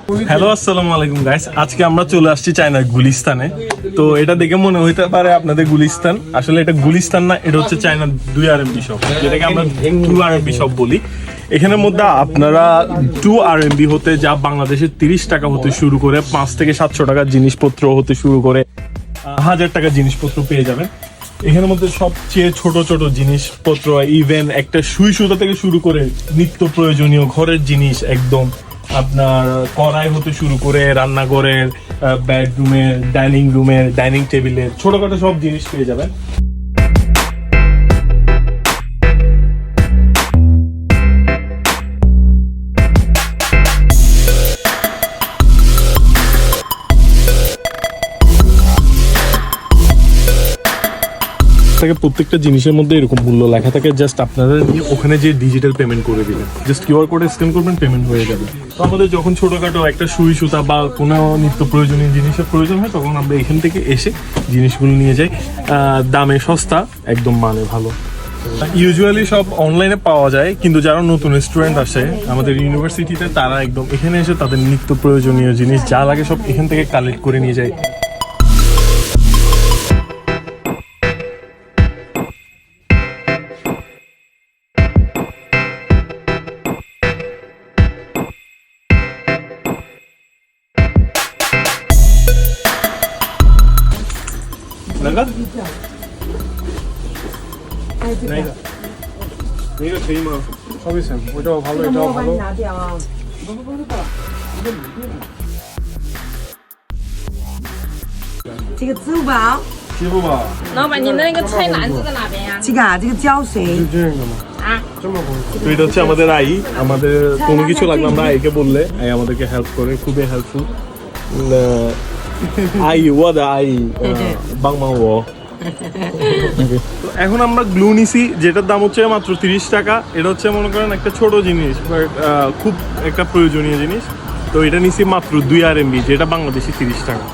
Hello আসসালামু আলাইকুম guys, আজকে আমরা চলে আসছি চায়নার গুলিস্তানে। তো এটা দেখে মনে হইতে পারে আপনাদের গুলিস্তান, আসলে এটা গুলিস্তান না, এটা হচ্ছে চায়নার 2 RMB শপ, যেটাকে আমরা 2 RMB শপ বলি। এখানের মধ্যে আপনারা 2 RMB হতে যা বাংলাদেশের 30 টাকা হতে শুরু করে 5 থেকে 700 টাকার জিনিসপত্র হতে শুরু করে 1000 টাকার জিনিসপত্র পেয়ে যাবেন। এখানের মধ্যে সবচেয়ে ছোট ছোট জিনিসপত্র, ইভেন একটা সুই সুতা থেকে শুরু করে নিত্য প্রয়োজনীয় ঘরের জিনিস, একদম আপনার কড়াই হতে শুরু করে রান্নাঘরের, বেডরুমের, ডাইনিং রুমের, ডাইনিং টেবিলের ছোটখাটো সব জিনিস পেয়ে যাবেন। প্রত্যেকটা জিনিসের মধ্যে এরকম মূল্য লেখা থাকে, জাস্ট আপনারা নিয়ে ওখানে যে ডিজিটাল পেমেন্ট করে দিবেন, জাস্ট কিউআর কোড স্ক্যান করবেন, পেমেন্ট হয়ে যাবে। তো আমাদের যখন ছোটখাটো একটা সুই সুতা বা কোনো নিত্য প্রয়োজনীয় জিনিসের প্রয়োজন হয়, তখন আমরা এখান থেকে এসে জিনিসগুলো নিয়ে যাই। দামে সস্তা, একদম মানে ভালো। ইউজুয়ালি সব অনলাইনে পাওয়া যায়, কিন্তু যারা নতুন স্টুডেন্ট আসে আমাদের ইউনিভার্সিটিতে, তারা একদম এখানে এসে তাদের নিত্য প্রয়োজনীয় জিনিস যা লাগে সব এখান থেকে কালেক্ট করে নিয়ে যায়। সবই সেম, ওইটাও ভালো, এটাও ভালো। 这个支付宝，支付宝，老板，您的那个菜篮子在哪边呀？这个啊，这个胶水，这个吗？啊，这么贵？তো এটা হচ্ছে আমাদের আই, আমাদের কোনো কিছু লাগলে আমরা আইকে বললে আই আমাদেরকে হেল্প করে, খুবই হেল্পফুল। আই ওয়াদা আই বাংমাও। তো এখন আমরা গ্লু নিছি, যেটার দাম হচ্ছে মাত্র 30 টাকা। এটা হচ্ছে মনে করেন একটা ছোট জিনিস, খুব একটা প্রয়োজনীয় জিনিস। তো এটা নিছি মাত্র 2 RMB, যেটা বাংলাদেশি 30 টাকা।